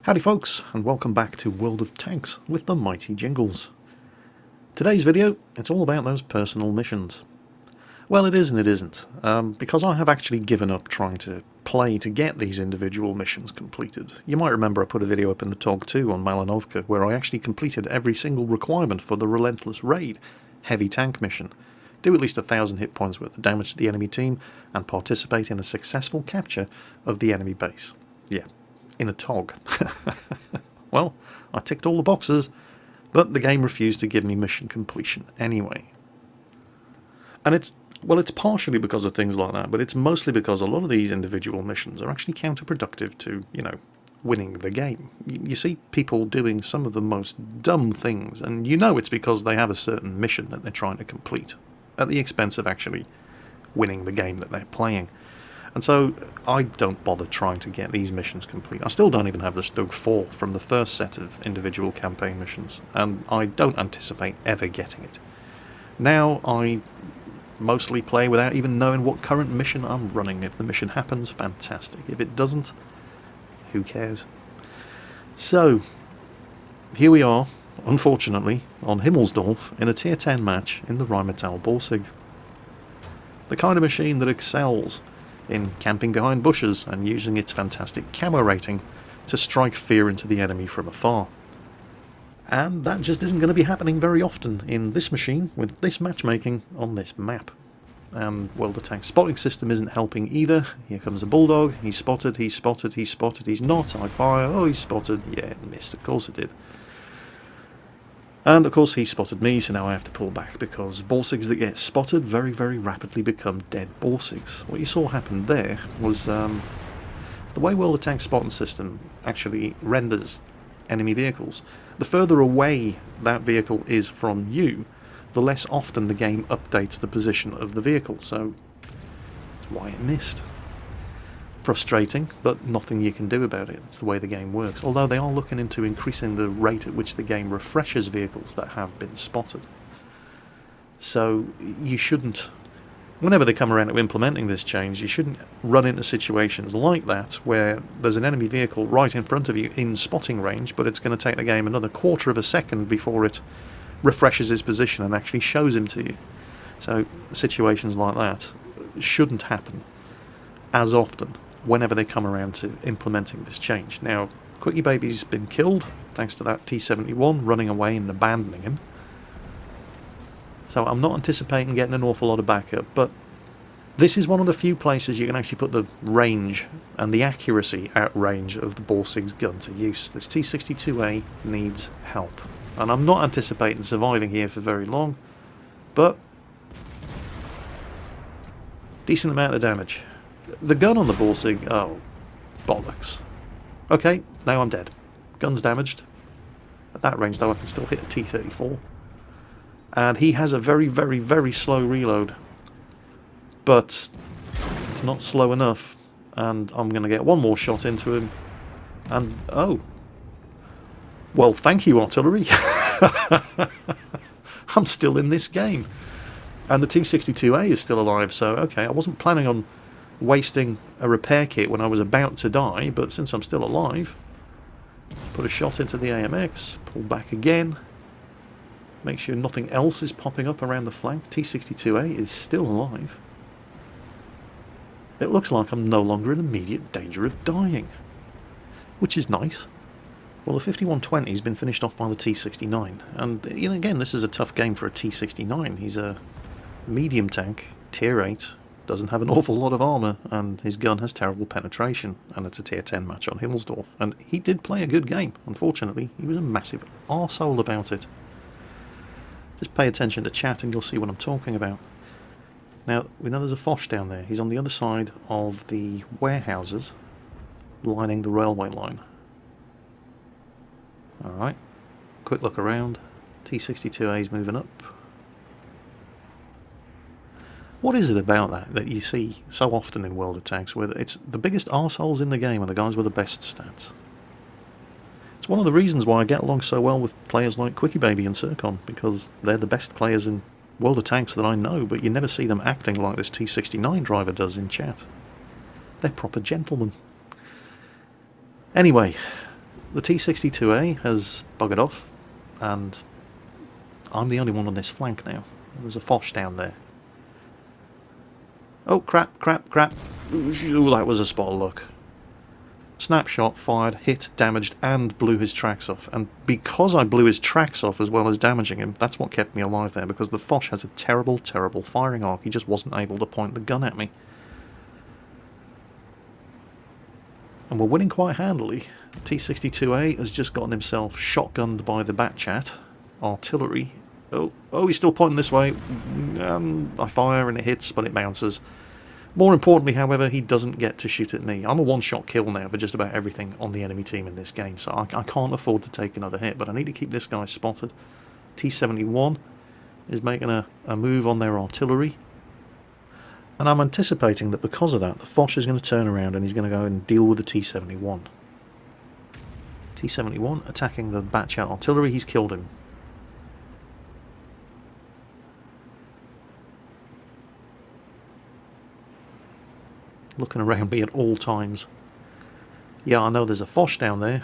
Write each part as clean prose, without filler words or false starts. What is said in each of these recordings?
Howdy folks, and welcome back to World of Tanks with the mighty Jingles. Today's video, it's all about those personal missions. Well, it is and it isn't, because I have actually given up trying to play to get these individual missions completed. You might remember I put a video up in the Tog 2 on Malinovka where I actually completed every single requirement for the Relentless Raid heavy tank mission. Do at least 1,000 hit points worth of damage to the enemy team and participate in a successful capture of the enemy base. Yeah. In a Tog. Well, I ticked all the boxes, but the game refused to give me mission completion anyway. And it's partially because of things like that, but it's mostly because a lot of these individual missions are actually counterproductive to, winning the game. You see people doing some of the most dumb things, and you know it's because they have a certain mission that they're trying to complete, at the expense of actually winning the game that they're playing. And so I don't bother trying to get these missions complete. I still don't even have the Stug 4 from the first set of individual campaign missions, and I don't anticipate ever getting it. Now I mostly play without even knowing what current mission I'm running. If the mission happens, fantastic. If it doesn't, who cares? So, here we are, unfortunately, on Himmelsdorf in a Tier 10 match in the Rheinmetall Borsig. The kind of machine that excels in camping behind bushes and using its fantastic camo rating to strike fear into the enemy from afar. And that just isn't going to be happening very often in this machine with this matchmaking on this map. And World of Tanks spotting system isn't helping either. Here comes a bulldog, he's spotted, he's spotted, he's spotted, he's not, I fire, oh he's spotted, yeah it missed, of course it did. And of course he spotted me, so now I have to pull back, because Borsigs that get spotted very, very rapidly become dead Borsigs. What you saw happen there was the way World of Tanks spotting system actually renders enemy vehicles. The further away that vehicle is from you, the less often the game updates the position of the vehicle, so that's why it missed. Frustrating, but nothing you can do about it. That's the way the game works. Although they are looking into increasing the rate at which the game refreshes vehicles that have been spotted. So you shouldn't, whenever they come around to implementing this change, you shouldn't run into situations like that where there's an enemy vehicle right in front of you in spotting range, but it's going to take the game another quarter of a second before it refreshes his position and actually shows him to you. So situations like that shouldn't happen as often whenever they come around to implementing this change. Now, Quickie Baby's been killed, thanks to that T-71 running away and abandoning him. So I'm not anticipating getting an awful lot of backup, but this is one of the few places you can actually put the range and the accuracy at range of the Borsig's gun to use. This T-62A needs help, and I'm not anticipating surviving here for very long, but decent amount of damage. The gun on the Borsig, oh, bollocks. Okay, now I'm dead. Gun's damaged. At that range, though, I can still hit a T-34. And he has a very, very, very slow reload. But it's not slow enough. And I'm going to get one more shot into him. And, oh. Well, thank you, artillery. I'm still in this game. And the T-62A is still alive, so, okay, I wasn't planning on wasting a repair kit when I was about to die, but since I'm still alive, put a shot into the AMX, pull back again, make sure nothing else is popping up around the flank. T-62A is still alive. It looks like I'm no longer in immediate danger of dying, which is nice. Well, the 5120 has been finished off by the T-69, and again, this is a tough game for a T-69. He's a medium tank, tier 8, doesn't have an awful lot of armour, and his gun has terrible penetration, and it's a tier 10 match on Himmelsdorf. And he did play a good game, unfortunately. He was a massive arsehole about it. Just pay attention to chat and you'll see what I'm talking about. Now, we know there's a Foch down there. He's on the other side of the warehouses, lining the railway line. Alright, quick look around. T-62A is moving up. What is it about that you see so often in World of Tanks, where it's the biggest arseholes in the game are the guys with the best stats? It's one of the reasons why I get along so well with players like Quickie Baby and Circon, because they're the best players in World of Tanks that I know, but you never see them acting like this T-69 driver does in chat. They're proper gentlemen. Anyway, the T-62A has buggered off, and I'm the only one on this flank now. There's a Foch down there. Oh, crap, crap, crap. Ooh, that was a spot of luck. Snapshot, fired, hit, damaged, and blew his tracks off. And because I blew his tracks off as well as damaging him, that's what kept me alive there, because the Foch has a terrible, terrible firing arc. He just wasn't able to point the gun at me. And we're winning quite handily. T-62A has just gotten himself shotgunned by the Batchat. Artillery. Oh, he's still pointing this way. I fire and it hits, but it bounces. More importantly, however, he doesn't get to shoot at me. I'm a one-shot kill now for just about everything on the enemy team in this game, so I can't afford to take another hit, but I need to keep this guy spotted. T-71 is making a move on their artillery. And I'm anticipating that because of that, the Foch is going to turn around and he's going to go and deal with the T-71. T-71 attacking the Batchat artillery, he's killed him. Looking around me at all times. Yeah, I know there's a Foch down there,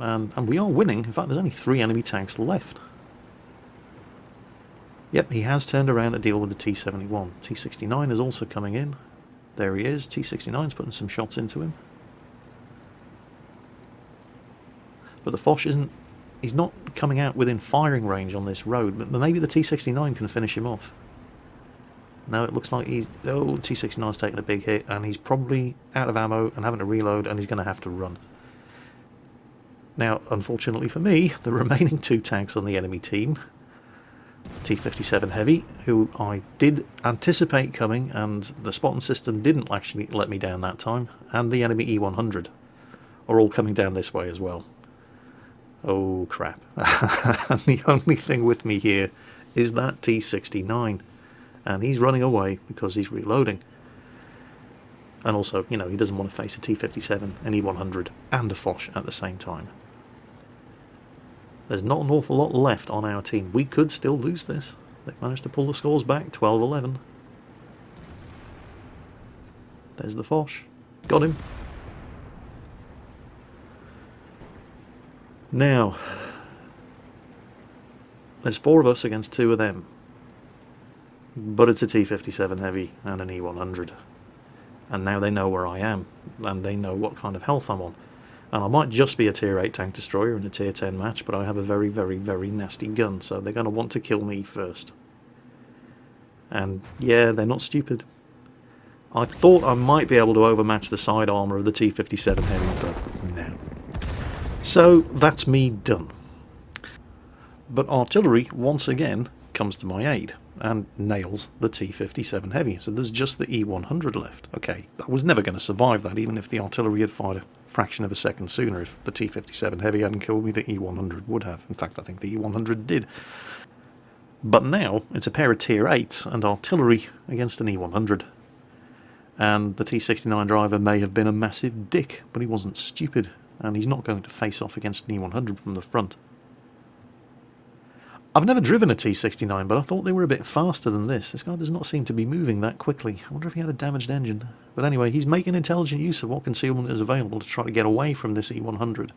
and we are winning. In fact, there's only 3 enemy tanks left. Yep, he has turned around to deal with the T-71. T-69 is also coming in. There he is. T-69's putting some shots into him. But the Foch isn't... he's not coming out within firing range on this road, but maybe the T-69 can finish him off. No, it looks like he's... oh, T-69's taking a big hit, and he's probably out of ammo and having to reload, and he's going to have to run. Now, unfortunately for me, the remaining 2 tanks on the enemy team, T-57 Heavy, who I did anticipate coming, and the spotting system didn't actually let me down that time, and the enemy E-100 are all coming down this way as well. Oh, crap. And the only thing with me here is that T-69. And he's running away because he's reloading. And also, you know, he doesn't want to face a T-57, an E-100, and a Foch at the same time. There's not an awful lot left on our team. We could still lose this. They've managed to pull the scores back, 12-11. There's the Foch. Got him. Now, there's 4 of us against 2 of them. But it's a T-57 Heavy and an E-100. And now they know where I am, and they know what kind of health I'm on. And I might just be a Tier 8 tank destroyer in a Tier 10 match, but I have a very, very, very nasty gun, so they're going to want to kill me first. And yeah, they're not stupid. I thought I might be able to overmatch the side armour of the T-57 Heavy, but no. So that's me done. But artillery, once again, comes to my aid and nails the T-57 Heavy. So there's just the E-100 left. Okay, I was never going to survive that, even if the artillery had fired a fraction of a second sooner. If the T-57 Heavy hadn't killed me, the E-100 would have. In fact, I think the E-100 did. But now, it's a pair of Tier 8s and artillery against an E-100. And the T-69 driver may have been a massive dick, but he wasn't stupid. And he's not going to face off against an E-100 from the front. I've never driven a T-69, but I thought they were a bit faster than this. This guy does not seem to be moving that quickly. I wonder if he had a damaged engine. But anyway, he's making intelligent use of what concealment is available to try to get away from this E-100.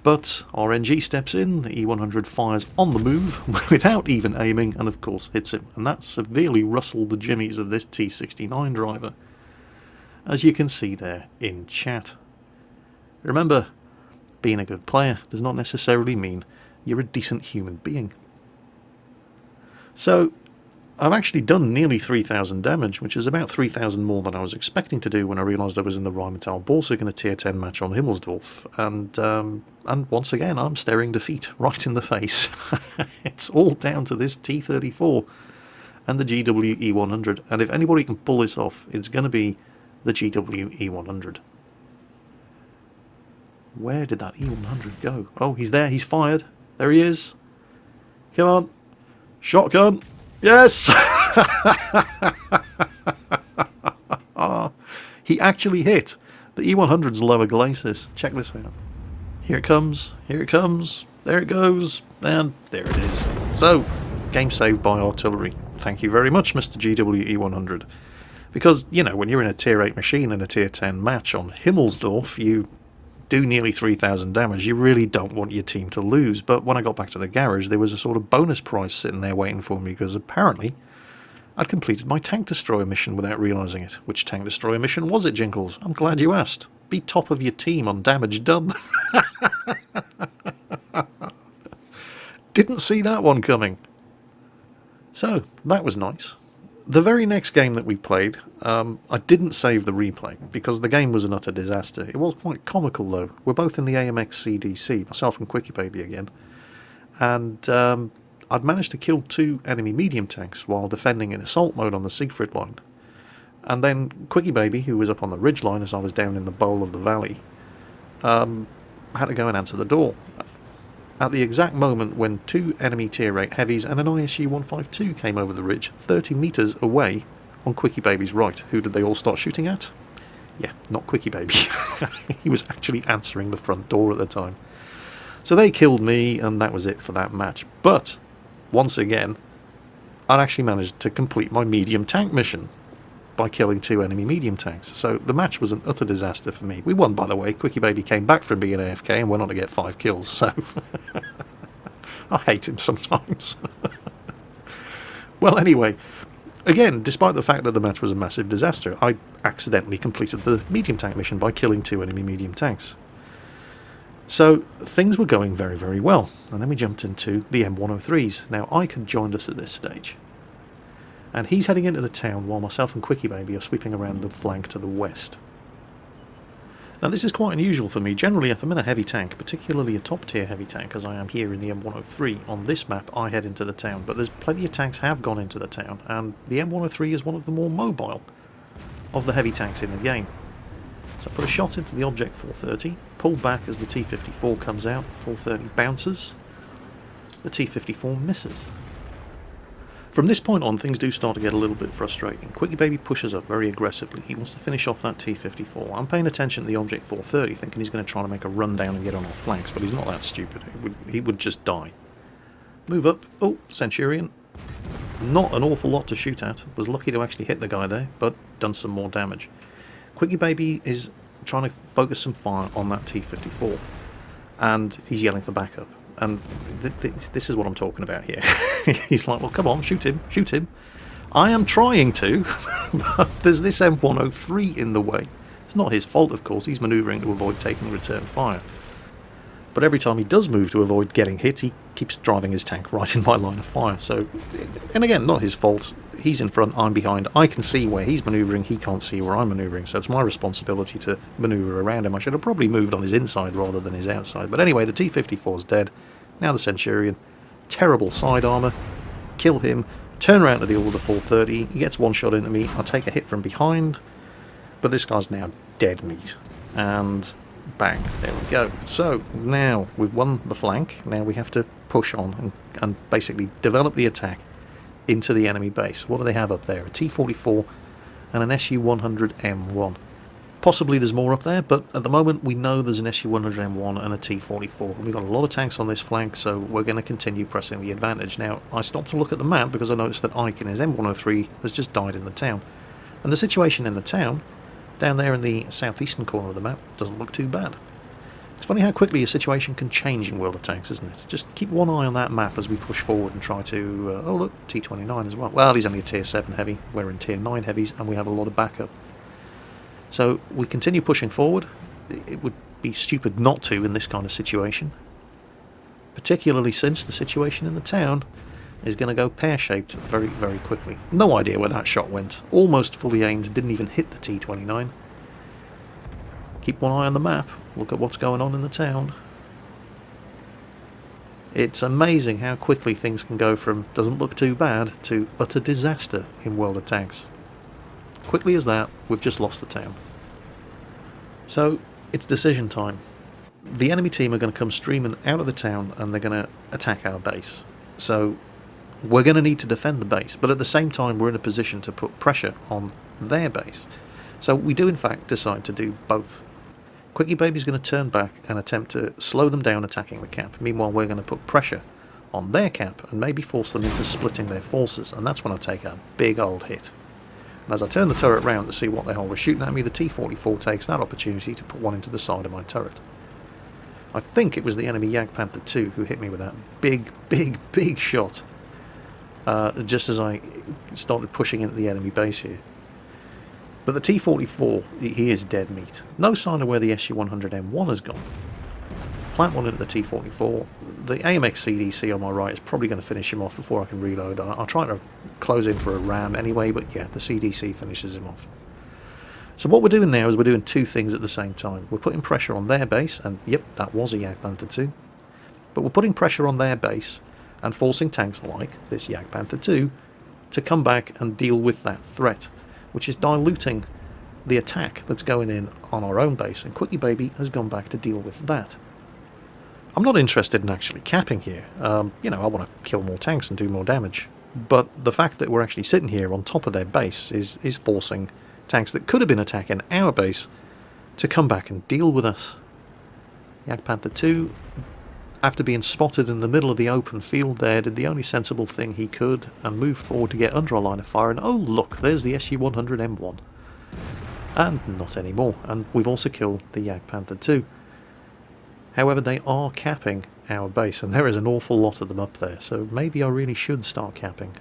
But RNG steps in, the E-100 fires on the move without even aiming, and of course hits him. And that severely rustled the jimmies of this T-69 driver, as you can see there in chat. Remember, being a good player does not necessarily mean you're a decent human being. So, I've actually done nearly 3,000 damage, which is about 3,000 more than I was expecting to do when I realised I was in the Rheinmetall-Borsig in a Tier 10 match on Himmelsdorf. And once again, I'm staring defeat right in the face. It's all down to this T-34 and the GW E-100. And if anybody can pull this off, it's going to be the GW E-100. Where did that E-100 go? Oh, he's there, he's fired. There he is. Come on. Shotgun. Yes! He actually hit the E-100's lower glacis. Check this out. Here it comes. Here it comes. There it goes. And there it is. So, game saved by artillery. Thank you very much, Mr. GW E-100. Because, you know, when you're in a Tier 8 machine in a Tier 10 match on Himmelsdorf, you do nearly 3,000 damage, you really don't want your team to lose. But when I got back to the garage, there was a sort of bonus prize sitting there waiting for me, because apparently I'd completed my tank destroyer mission without realising it. Which tank destroyer mission was it, Jingles? I'm glad you asked. Be top of your team on damage done. Didn't see that one coming. So, that was nice. The very next game that we played, I didn't save the replay, because the game was an utter disaster. It was quite comical, though. We're both in the AMX CDC, myself and Quickie Baby again. And I'd managed to kill 2 enemy medium tanks while defending in assault mode on the Siegfried line. And then Quickie Baby, who was up on the ridge line as I was down in the bowl of the valley, had to go and answer the door. At the exact moment when 2 enemy tier 8 heavies and an ISU-152 came over the ridge, 30 metres away on Quickie Baby's right. Who did they all start shooting at? Yeah, not Quickie Baby. He was actually answering the front door at the time. So they killed me, and that was it for that match. But, once again, I'd actually managed to complete my medium tank mission by killing 2 enemy medium tanks. So the match was an utter disaster for me. We won, by the way. Quickie Baby came back from being AFK and went on to get 5 kills, so I hate him sometimes. Well, anyway, again, despite the fact that the match was a massive disaster, I accidentally completed the medium tank mission by killing 2 enemy medium tanks. So things were going very, very well. And then we jumped into the M103s. Now, Ike had joined us at this stage, and he's heading into the town while myself and Quickie Baby are sweeping around the flank to the west. Now, this is quite unusual for me. Generally, if I'm in a heavy tank, particularly a top-tier heavy tank, as I am here in the M103, on this map I head into the town, but there's plenty of tanks have gone into the town, and the M103 is one of the more mobile of the heavy tanks in the game. So I put a shot into the Object 430, pull back as the T-54 comes out, 430 bounces, the T-54 misses. From this point on, things do start to get a little bit frustrating. Quickie Baby pushes up very aggressively. He wants to finish off that T-54. I'm paying attention to the Object 430, thinking he's going to try to make a run down and get on our flanks, but he's not that stupid. He would just die. Move up. Oh, Centurion. Not an awful lot to shoot at. Was lucky to actually hit the guy there, but done some more damage. Quickie Baby is trying to focus some fire on that T-54, and he's yelling for backup. And this is what I'm talking about here. He's like, well, come on, shoot him, shoot him. I am trying to, but there's this M103 in the way. It's not his fault, of course. He's manoeuvring to avoid taking return fire. But every time he does move to avoid getting hit, he keeps driving his tank right in my line of fire. So, and again, not his fault. He's in front, I'm behind. I can see where he's manoeuvring, he can't see where I'm manoeuvring. So it's my responsibility to manoeuvre around him. I should have probably moved on his inside rather than his outside. But anyway, the T-54's dead. Now the Centurion. Terrible side armour. Kill him. Turn around to deal with the 430. He gets one shot into me. I take a hit from behind. But this guy's now dead meat. And bang, there we go. So now we've won the flank. Now we have to push on and basically develop the attack into the enemy base. What do they have up there? A T-44 and an SU-100M1. Possibly there's more up there, but at the moment we know there's an SU-100M1 and a T-44. We've got a lot of tanks on this flank, so we're going to continue pressing the advantage. Now, I stopped to look at the map because I noticed that Ike in his M103 has just died in the town. And the situation in the town, down there in the southeastern corner of the map, doesn't look too bad. It's funny how quickly a situation can change in World of Tanks, isn't it? Just keep one eye on that map as we push forward and try to... oh look, T-29 as well. Well, he's only a tier 7 heavy. We're in tier 9 heavies and we have a lot of backup. So we continue pushing forward. It would be stupid not to in this kind of situation. Particularly since the situation in the town is going to go pear-shaped very, very quickly. No idea where that shot went. Almost fully aimed, didn't even hit the T-29. Keep one eye on the map. Look at what's going on in the town. It's amazing how quickly things can go from doesn't look too bad to utter disaster in World of Tanks. Quickly as that, we've just lost the town. So, it's decision time. The enemy team are going to come streaming out of the town and they're going to attack our base. So, we're going to need to defend the base, but at the same time we're in a position to put pressure on their base. So we do in fact decide to do both. Quickie Baby's going to turn back and attempt to slow them down attacking the cap. Meanwhile, we're going to put pressure on their cap and maybe force them into splitting their forces, and that's when I take a big old hit. And as I turn the turret round to see what the hell was shooting at me, the T-44 takes that opportunity to put one into the side of my turret. I think it was the enemy Jagdpanther 2 who hit me with that big shot, just as I started pushing into the enemy base here. But the T-44, he is dead meat. No sign of where the SU-100M1 has gone. Plant one into the T-44. The AMX CDC on my right is probably going to finish him off before I can reload. I'll try to close in for a ram anyway, but yeah, the CDC finishes him off. So what we're doing now is we're doing two things at the same time. We're putting pressure on their base, and yep, that was a Jagdpanther 2. But we're putting pressure on their base and forcing tanks like this Jagdpanther 2 to come back and deal with that threat, which is diluting the attack that's going in on our own base, and Quickie Baby has gone back to deal with that. I'm not interested in actually capping here. You know, I want to kill more tanks and do more damage. But the fact that we're actually sitting here on top of their base is forcing tanks that could have been attacking our base to come back and deal with us. Jagdpanther 2, after being spotted in the middle of the open field there, did the only sensible thing he could and moved forward to get under a line of fire, and oh look, there's the SU-100M1. And not anymore, and we've also killed the Jagdpanther 2. However, they are capping our base, and there is an awful lot of them up there, so maybe I really should start capping.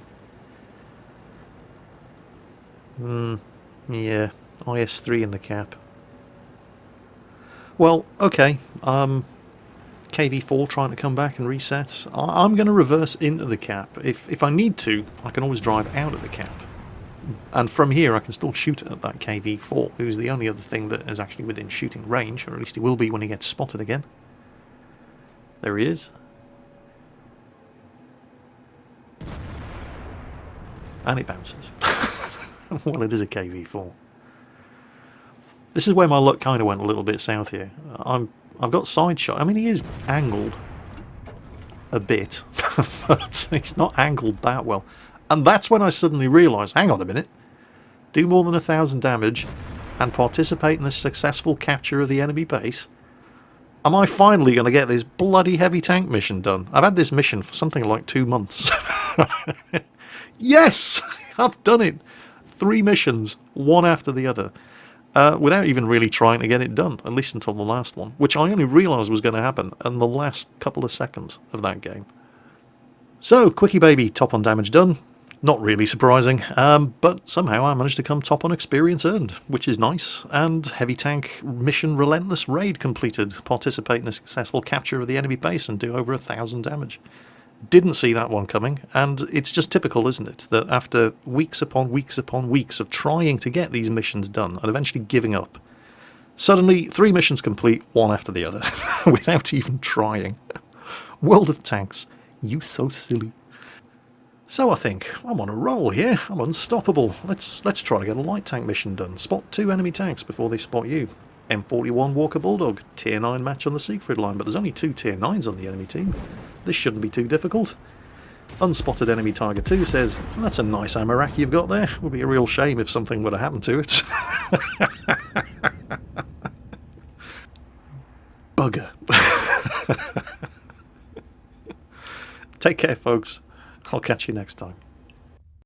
Yeah, IS-3 in the cap. Well, okay, KV-4 trying to come back and reset. I'm going to reverse into the cap. If I need to, I can always drive out of the cap. And from here I can still shoot at that KV-4, who's the only other thing that is actually within shooting range, or at least he will be when he gets spotted again. There he is. And it bounces. Well, it is a KV-4. This is where my luck kind of went a little bit south here. I've got side shot. I mean, he is angled a bit, but he's not angled that well. And that's when I suddenly realised, hang on a minute, do more than 1,000 damage and participate in the successful capture of the enemy base? Am I finally going to get this bloody heavy tank mission done? I've had this mission for something like 2 months. Yes! I've done it! 3 missions, one after the other, without even really trying to get it done, at least until the last one, which I only realised was going to happen in the last couple of seconds of that game. So, Quickie Baby, top on damage done. Not really surprising, but somehow I managed to come top on experience earned, which is nice, and heavy tank mission Relentless Raid completed, participate in a successful capture of the enemy base and do over 1,000 damage. Didn't see that one coming, and it's just typical, isn't it, that after weeks upon weeks upon weeks of trying to get these missions done and eventually giving up, suddenly 3 missions complete, one after the other, without even trying. World of Tanks, you so silly. So I think I'm on a roll here. I'm unstoppable. Let's try to get a light tank mission done. Spot 2 enemy tanks before they spot you. M41 Walker Bulldog, tier 9 match on the Siegfried line, but there's only 2 tier 9s on the enemy team. This shouldn't be too difficult. Unspotted enemy Tiger 2 says, that's a nice ammo rack you've got there. Would be a real shame if something would have happened to it. Bugger. Take care, folks. I'll catch you next time.